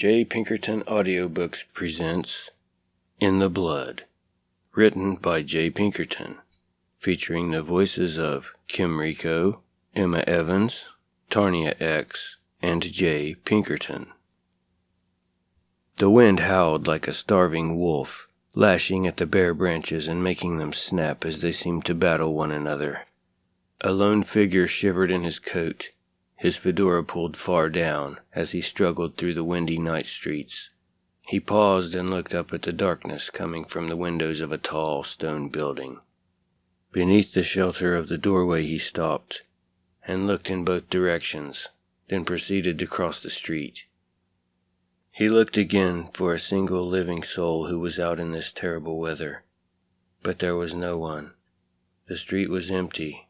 J. Pinkerton Audiobooks presents In the Blood, written by J. Pinkerton, featuring the voices of Kim Reiko, Emma Evans, Tarnia X, and J. Pinkerton. The wind howled like a starving wolf, lashing at the bare branches and making them snap as they seemed to battle one another. A lone figure shivered in his coat, his fedora pulled far down as he struggled through the windy night streets. He paused and looked up at the darkness coming from the windows of a tall stone building. Beneath the shelter of the doorway he stopped and looked in both directions, then proceeded to cross the street. He looked again for a single living soul who was out in this terrible weather, but there was no one. The street was empty.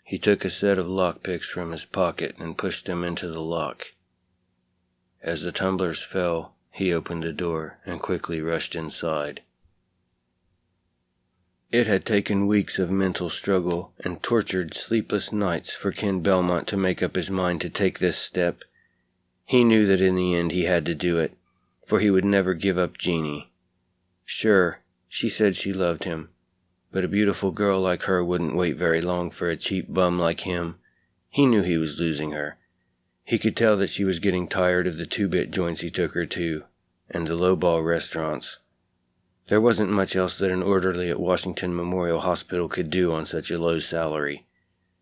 He took a set of lockpicks from his pocket and pushed them into the lock. As the tumblers fell, he opened the door and quickly rushed inside. It had taken weeks of mental struggle and tortured sleepless nights for Ken Belmont to make up his mind to take this step. He knew that in the end he had to do it, for he would never give up Jeanie. Sure, she said she loved him, but a beautiful girl like her wouldn't wait very long for a cheap bum like him. He knew he was losing her. He could tell that she was getting tired of the two-bit joints he took her to, and the low-ball restaurants. There wasn't much else that an orderly at Washington Memorial Hospital could do on such a low salary.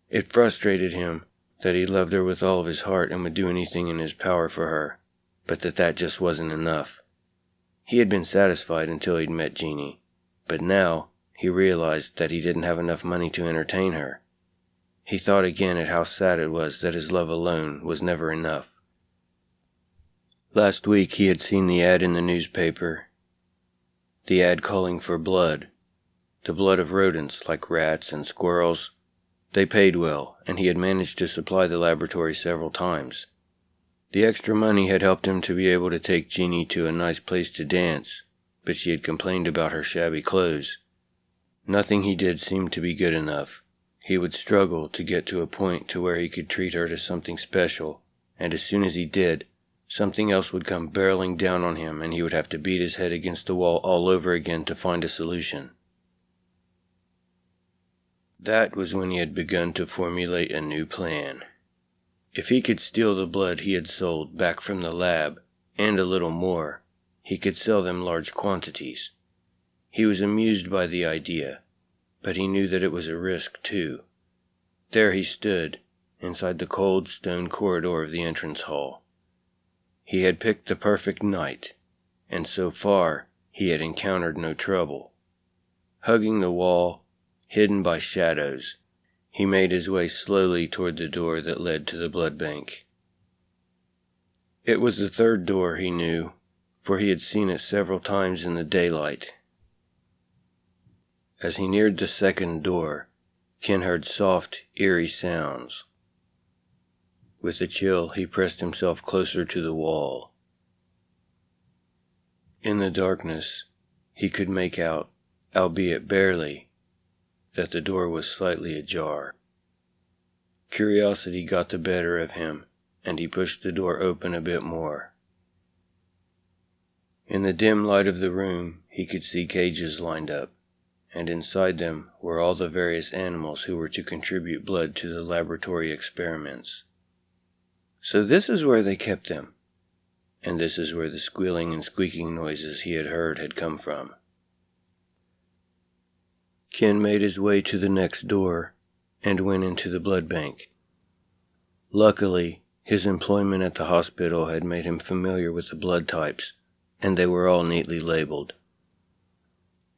It frustrated him that he loved her with all of his heart and would do anything in his power for her, but that just wasn't enough. He had been satisfied until he'd met Jeanie, but now he realized that he didn't have enough money to entertain her. He thought again at how sad it was that his love alone was never enough. Last week he had seen the ad in the newspaper. The ad calling for blood. The blood of rodents like rats and squirrels. They paid well, and he had managed to supply the laboratory several times. The extra money had helped him to be able to take Jeanie to a nice place to dance, but she had complained about her shabby clothes. Nothing he did seemed to be good enough. He would struggle to get to a point to where he could treat her to something special, and as soon as he did, something else would come barreling down on him and he would have to beat his head against the wall all over again to find a solution. That was when he had begun to formulate a new plan. If he could steal the blood he had sold back from the lab, and a little more, he could sell them large quantities. He was amused by the idea, but he knew that it was a risk too. There he stood, inside the cold stone corridor of the entrance hall. He had picked the perfect night, and so far he had encountered no trouble. Hugging the wall, hidden by shadows, he made his way slowly toward the door that led to the blood bank. It was the third door he knew, for he had seen it several times in the daylight. As he neared the second door, Ken heard soft, eerie sounds. With a chill, he pressed himself closer to the wall. In the darkness, he could make out, albeit barely, that the door was slightly ajar. Curiosity got the better of him, and he pushed the door open a bit more. In the dim light of the room, he could see cages lined up, and inside them were all the various animals who were to contribute blood to the laboratory experiments. So this is where they kept them, and this is where the squealing and squeaking noises he had heard had come from. Ken made his way to the next door and went into the blood bank. Luckily, his employment at the hospital had made him familiar with the blood types, and they were all neatly labeled.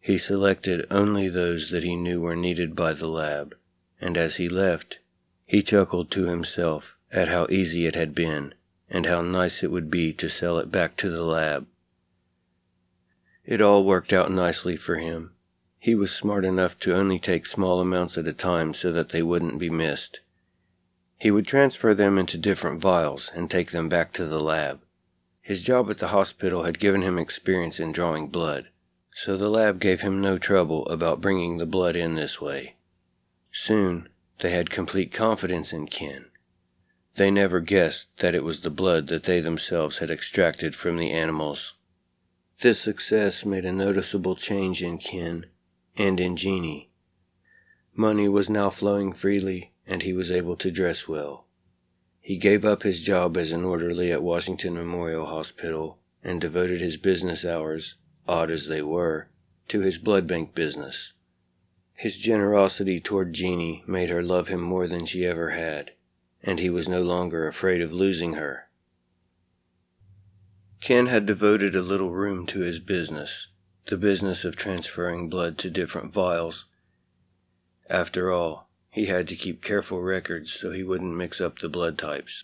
He selected only those that he knew were needed by the lab, and as he left, he chuckled to himself at how easy it had been, and how nice it would be to sell it back to the lab. It all worked out nicely for him. He was smart enough to only take small amounts at a time so that they wouldn't be missed. He would transfer them into different vials and take them back to the lab. His job at the hospital had given him experience in drawing blood, so the lab gave him no trouble about bringing the blood in this way. Soon, they had complete confidence in Ken. They never guessed that it was the blood that they themselves had extracted from the animals. This success made a noticeable change in Ken and in Jeanie. Money was now flowing freely, and he was able to dress well. He gave up his job as an orderly at Washington Memorial Hospital and devoted his business hours, odd as they were, to his blood bank business. His generosity toward Jeanie made her love him more than she ever had, and he was no longer afraid of losing her. Ken had devoted a little room to his business, the business of transferring blood to different vials. After all, he had to keep careful records so he wouldn't mix up the blood types.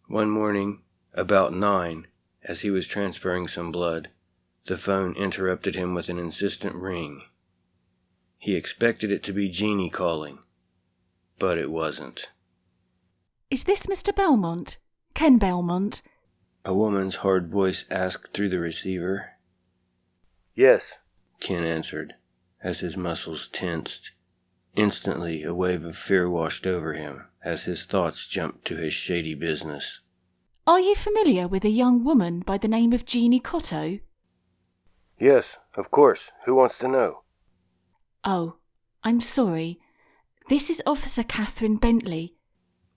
One morning, about 9, as he was transferring some blood, the phone interrupted him with an insistent ring. He expected it to be Jeanie calling, but it wasn't. "Is this Mr. Belmont? Ken Belmont?" A woman's hard voice asked through the receiver. "Yes," Ken answered, as his muscles tensed. Instantly, a wave of fear washed over him as his thoughts jumped to his shady business. "Are you familiar with a young woman by the name of Jeanie Cotto?" "Yes, of course. Who wants to know?" "Oh, I'm sorry. This is Officer Catherine Bentley,"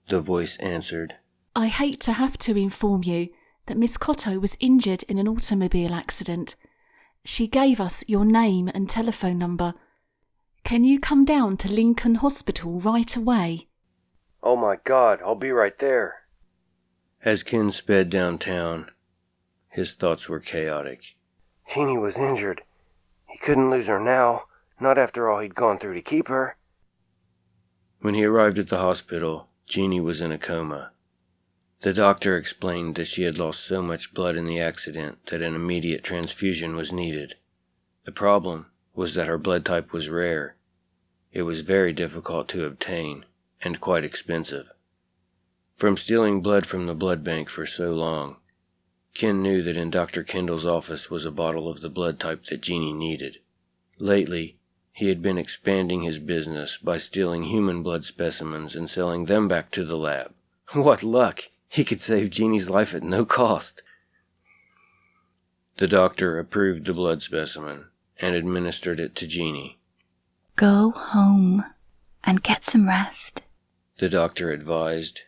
the voice answered. "I hate to have to inform you that Miss Cotto was injured in an automobile accident. She gave us your name and telephone number. Can you come down to Lincoln Hospital right away?" "Oh my God, I'll be right there." As Ken sped downtown, his thoughts were chaotic. Jeanie was injured. He couldn't lose her now, not after all he'd gone through to keep her. When he arrived at the hospital, Jeanie was in a coma. The doctor explained that she had lost so much blood in the accident that an immediate transfusion was needed. The problem was that her blood type was rare. It was very difficult to obtain, and quite expensive. From stealing blood from the blood bank for so long, Ken knew that in Dr. Kendall's office was a bottle of the blood type that Jeanie needed. Lately, he had been expanding his business by stealing human blood specimens and selling them back to the lab. What luck! He could save Jeanie's life at no cost. The doctor approved the blood specimen and administered it to Jeanie. "Go home and get some rest," the doctor advised.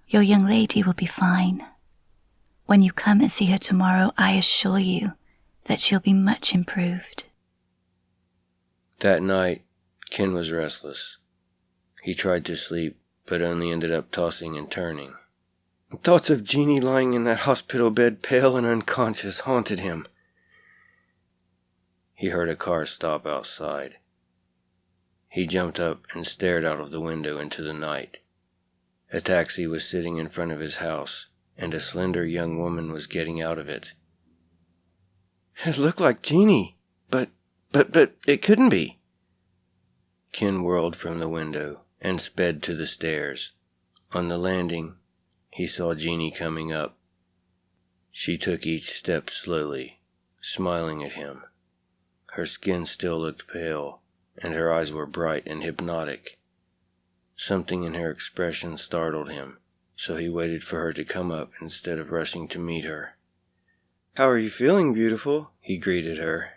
"Your young lady will be fine. When you come and see her tomorrow, I assure you that she'll be much improved." That night, Ken was restless. He tried to sleep, but only ended up tossing and turning. Thoughts of Jeanie lying in that hospital bed pale and unconscious haunted him. He heard a car stop outside. He jumped up and stared out of the window into the night. A taxi was sitting in front of his house, and a slender young woman was getting out of it. It looked like Jeanie, but it couldn't be. Ken whirled from the window and sped to the stairs. On the landing, he saw Jeanie coming up. She took each step slowly, smiling at him. Her skin still looked pale, and her eyes were bright and hypnotic. Something in her expression startled him, so he waited for her to come up instead of rushing to meet her. "How are you feeling, beautiful?" he greeted her.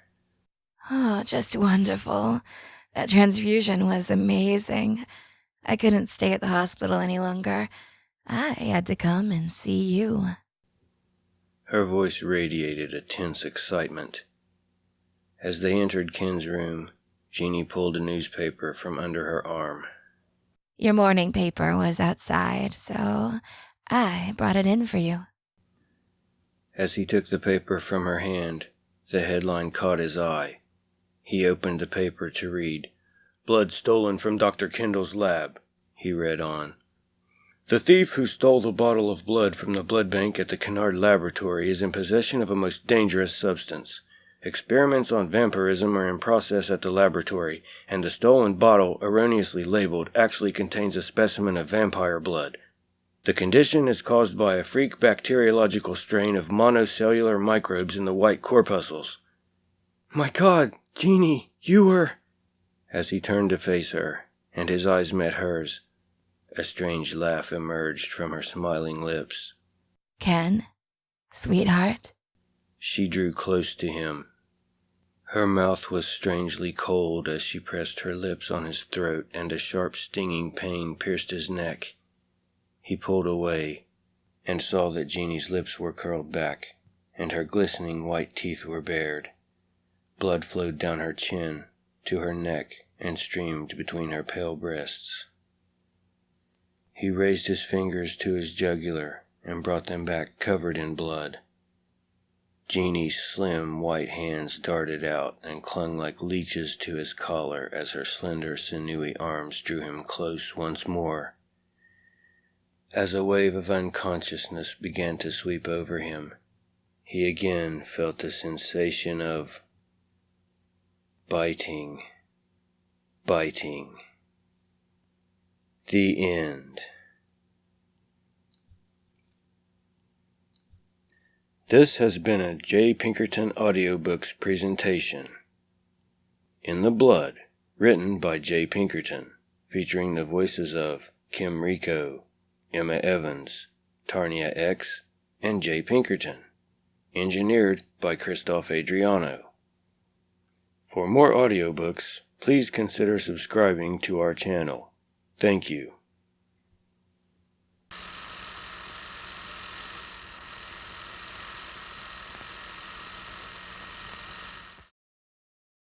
"Oh, just wonderful. That transfusion was amazing. I couldn't stay at the hospital any longer. I had to come and see you." Her voice radiated a tense excitement. As they entered Ken's room, Jeanie pulled a newspaper from under her arm. "Your morning paper was outside, so I brought it in for you." As he took the paper from her hand, the headline caught his eye. He opened the paper to read. "Blood stolen from Dr. Kendall's lab," he read on. "The thief who stole the bottle of blood from the blood bank at the Kennard Laboratory is in possession of a most dangerous substance. Experiments on vampirism are in process at the laboratory, and the stolen bottle, erroneously labeled, actually contains a specimen of vampire blood. The condition is caused by a freak bacteriological strain of monocellular microbes in the white corpuscles." "My God, Jeanie, you were—" As he turned to face her, and his eyes met hers, A strange laugh emerged from her smiling lips. Ken? Sweetheart? She drew close to him. Her mouth was strangely cold as she pressed her lips on his throat, and a sharp stinging pain pierced his neck. He pulled away, and saw that Jeanie's lips were curled back, and her glistening white teeth were bared. Blood flowed down her chin, to her neck, and streamed between her pale breasts. He raised his fingers to his jugular, and brought them back covered in blood. Jeanie's slim white hands darted out and clung like leeches to his collar as her slender sinewy arms drew him close once more. As a wave of unconsciousness began to sweep over him, he again felt the sensation of biting. The end. This has been a J. Pinkerton Audiobooks presentation. In the Blood, written by J. Pinkerton, featuring the voices of Kim Reiko, Emma Evans, Tarnia X, and J. Pinkerton. Engineered by Cristof Adriano. For more audiobooks, please consider subscribing to our channel. Thank you.